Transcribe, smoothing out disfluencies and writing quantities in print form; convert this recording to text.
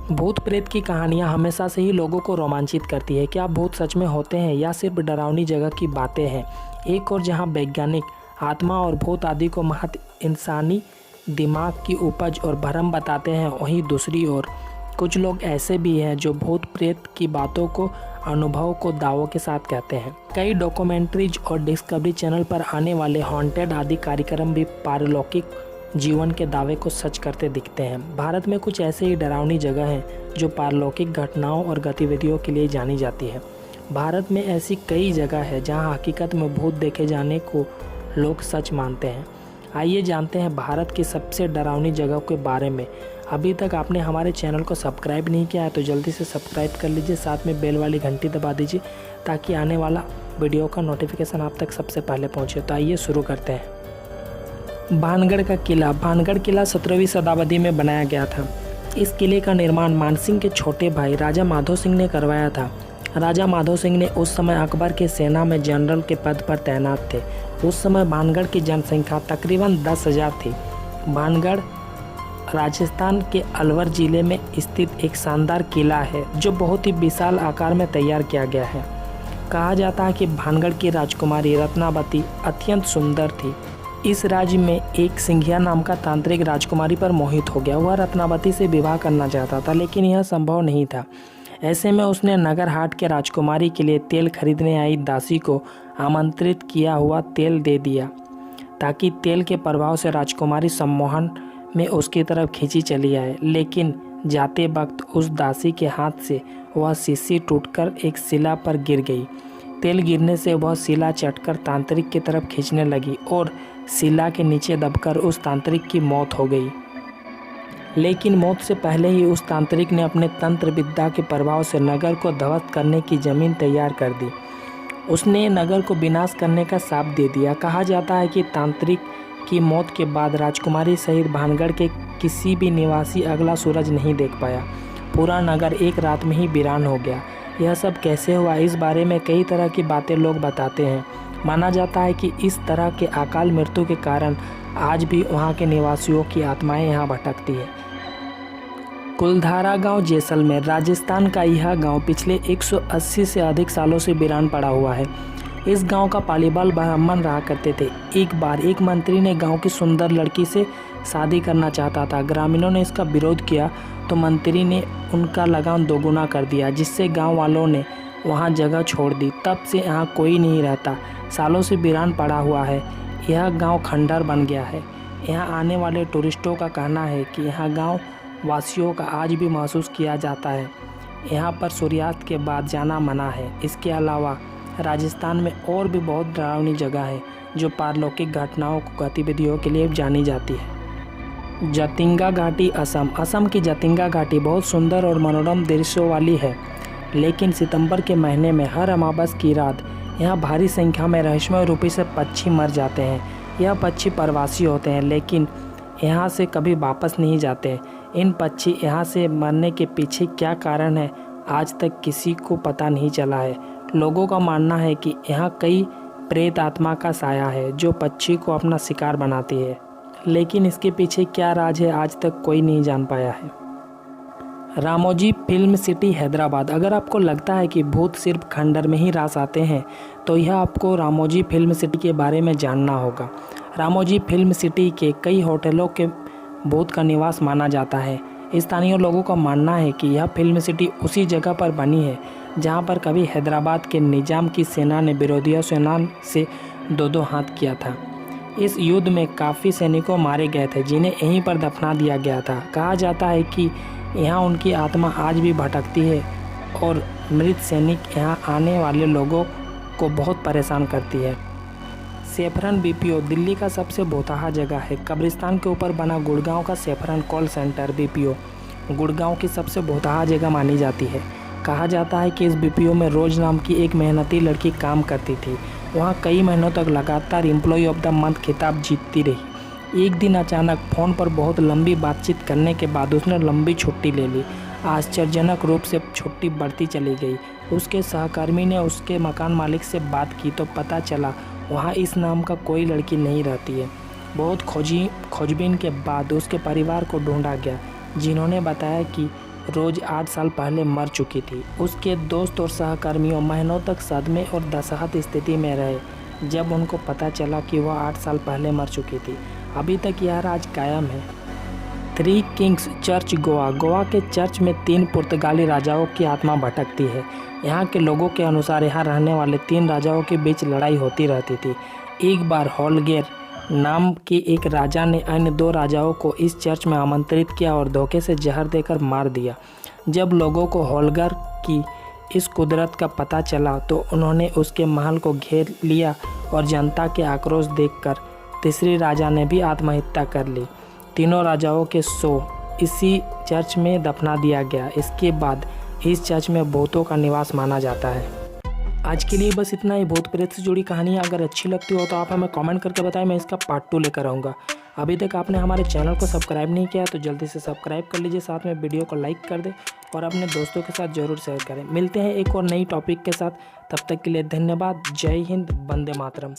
भूत प्रेत की कहानियाँ हमेशा से ही लोगों को रोमांचित करती है। क्या भूत सच में होते हैं या सिर्फ डरावनी जगह की बातें हैं? एक और जहां वैज्ञानिक आत्मा और भूत आदि को महज इंसानी दिमाग की उपज और भ्रम बताते हैं, वहीं दूसरी ओर कुछ लोग ऐसे भी हैं जो भूत प्रेत की बातों को, अनुभव को दावों के साथ कहते हैं। कई डॉक्यूमेंट्रीज और डिस्कवरी चैनल पर आने वाले हॉन्टेड आदि कार्यक्रम भी पारलौकिक जीवन के दावे को सच करते दिखते हैं। भारत में कुछ ऐसे ही डरावनी जगह हैं जो पारलौकिक घटनाओं और गतिविधियों के लिए जानी जाती है। भारत में ऐसी कई जगह है जहां हकीकत में भूत देखे जाने को लोग सच मानते हैं। आइए जानते हैं भारत की सबसे डरावनी जगह के बारे में। अभी तक आपने हमारे चैनल को सब्सक्राइब नहीं किया है तो जल्दी से सब्सक्राइब कर लीजिए, साथ में बेल वाली घंटी दबा दीजिए ताकि आने वाला वीडियो का नोटिफिकेशन आप तक सबसे पहले पहुँचे। तो आइए शुरू करते हैं। भानगढ़ का किला। भानगढ़ किला 17वीं शताब्दी में बनाया गया था। इस किले का निर्माण मानसिंह के छोटे भाई राजा माधो सिंह ने करवाया था। राजा माधो सिंह ने उस समय अकबर के सेना में जनरल के पद पर तैनात थे। उस समय भानगढ़ की जनसंख्या तकरीबन 10,000 थी। भानगढ़ राजस्थान के अलवर जिले में स्थित एक शानदार किला है जो बहुत ही विशाल आकार में तैयार किया गया है। कहा जाता है कि भानगढ़ की राजकुमारी रत्नावती अत्यंत सुंदर थी। इस राज्य में एक सिंघिया नाम का तांत्रिक राजकुमारी पर मोहित हो गया। वह रत्नावती से विवाह करना चाहता था लेकिन यह संभव नहीं था। ऐसे में उसने नगर हाट के राजकुमारी के लिए तेल खरीदने आई दासी को आमंत्रित किया हुआ तेल दे दिया ताकि तेल के प्रभाव से राजकुमारी सम्मोहन में उसकी तरफ खींची चली आए। लेकिन जाते वक्त उस दासी के हाथ से वह शीशी टूटकर एक शिला पर गिर गई। तेल गिरने से वह शिला चटकर तांत्रिक की तरफ खींचने लगी और शिला के नीचे दबकर उस तांत्रिक की मौत हो गई। लेकिन मौत से पहले ही उस तांत्रिक ने अपने तंत्र विद्या के प्रभाव से नगर को ध्वस्त करने की जमीन तैयार कर दी। उसने नगर को विनाश करने का शाप दे दिया। कहा जाता है कि तांत्रिक की मौत के बाद राजकुमारी सहित भानगढ़ के किसी भी निवासी अगला सूरज नहीं देख पाया। पूरा नगर एक रात में ही वीरान हो गया। यह सब कैसे हुआ, इस बारे में कई तरह की बातें लोग बताते हैं। माना जाता है कि इस तरह के अकाल मृत्यु के कारण आज भी वहां के निवासियों की आत्माएं यहां भटकती है। कुलधारा गांव जैसलमेर राजस्थान का यह गांव पिछले 180 से अधिक सालों से वीरान पड़ा हुआ है। इस गांव का पालीबाल ब्राह्मण रहा करते थे। एक बार एक मंत्री ने गांव की सुंदर लड़की से शादी करना चाहता था। ग्रामीणों ने इसका विरोध किया तो मंत्री ने उनका लगान दोगुना कर दिया, जिससे गांव वालों ने वहां जगह छोड़ दी। तब से यहाँ कोई नहीं रहता। सालों से वीरान पड़ा हुआ है। यह गांव खंडहर बन गया है। यहाँ आने वाले टूरिस्टों का कहना है कि यहाँ गांव वासियों का आज भी महसूस किया जाता है। यहाँ पर सूर्यास्त के बाद जाना मना है। इसके अलावा राजस्थान में और भी बहुत डरावनी जगह है जो पारलौकिक घटनाओं को गतिविधियों के लिए जानी जाती है। जतिंगा घाटी असम। असम की जतिंगा घाटी बहुत सुंदर और मनोरम दृश्यों वाली है। लेकिन सितंबर के महीने में हर अमावस की रात यहाँ भारी संख्या में रहस्यमय रूपी से पक्षी मर जाते हैं। यह पक्षी प्रवासी होते हैं लेकिन यहाँ से कभी वापस नहीं जाते। इन पक्षी यहाँ से मरने के पीछे क्या कारण है, आज तक किसी को पता नहीं चला है। लोगों का मानना है कि यहाँ कई प्रेत आत्मा का साया है जो पक्षी को अपना शिकार बनाती है, लेकिन इसके पीछे क्या राज है आज तक कोई नहीं जान पाया है। Ramoji film city Hyderabad. अगर आपको लगता है कि भूत सिर्फ खंडहर में ही रास आते हैं तो यह आपको रामोजी फिल्म सिटी के बारे में जानना होगा। रामोजी फिल्म सिटी के कई होटलों के भूत का निवास माना जाता है। स्थानीय लोगों का मानना है कि यह फिल्म सिटी उसी जगह पर बनी है जहां पर कभी हैदराबाद के निजाम की सेना ने विरोधी सेना से दो हाथ किया था। इस युद्ध में काफ़ी सैनिकों मारे गए थे जिन्हें यहीं पर दफना दिया गया था। कहा जाता है कि यहाँ उनकी आत्मा आज भी भटकती है और मृत सैनिक यहाँ आने वाले लोगों को बहुत परेशान करती है। सेफरन बीपीओ दिल्ली का सबसे भौताहा जगह है। कब्रिस्तान के ऊपर बना गुड़गांव का saffron call centre BPO Gurgaon की सबसे भौताहा जगह मानी जाती है। कहा जाता है कि इस बीपीओ में रोज नाम की एक मेहनती लड़की काम करती थी। वहाँ कई महीनों तक लगातार एम्प्लॉय ऑफ द मंथ खिताब जीतती रही। एक दिन अचानक फ़ोन पर बहुत लंबी बातचीत करने के बाद उसने लंबी छुट्टी ले ली। आश्चर्यजनक रूप से छुट्टी बढ़ती चली गई। उसके सहकर्मी ने उसके मकान मालिक से बात की तो पता चला वहाँ इस नाम का कोई लड़की नहीं रहती है। बहुत खोजबीन के बाद उसके परिवार को ढूंढा गया, जिन्होंने बताया कि रोज 8 साल पहले मर चुकी थी। उसके दोस्त और सहकर्मियों महीनों तक सदमे और दशहत स्थिति में रहे जब उनको पता चला कि वह 8 साल पहले मर चुकी थी। अभी तक यह राज कायम है। Three Kings church Goa. Goa के चर्च में 3 पुर्तगाली राजाओं की आत्मा भटकती है। यहाँ के लोगों के अनुसार यहाँ रहने वाले 3 राजाओं के बीच लड़ाई होती रहती थी। एक बार होलगेर नाम के एक राजा ने अन्य 2 राजाओं को इस चर्च में आमंत्रित किया और धोखे से जहर देकर मार दिया। जब लोगों को होलगर की इस कुदरत का पता चला तो उन्होंने उसके महल को घेर लिया और जनता के आक्रोश देखकर तीसरे राजा ने भी आत्महत्या कर ली। तीनों राजाओं के शव इसी चर्च में दफना दिया गया। इसके बाद इस चर्च में भूतों का निवास माना जाता है। आज के लिए बस इतना ही। भूत प्रेत से जुड़ी कहानियाँ अगर अच्छी लगती हो तो आप हमें कमेंट करके बताएं, मैं इसका पार्ट 2 लेकर आऊँगा। अभी तक आपने हमारे चैनल को सब्सक्राइब नहीं किया तो जल्दी से सब्सक्राइब कर लीजिए, साथ में वीडियो को लाइक कर दें और अपने दोस्तों के साथ ज़रूर शेयर करें। मिलते हैं एक और नई टॉपिक के साथ, तब तक के लिए धन्यवाद। जय हिंद, वंदे मातरम।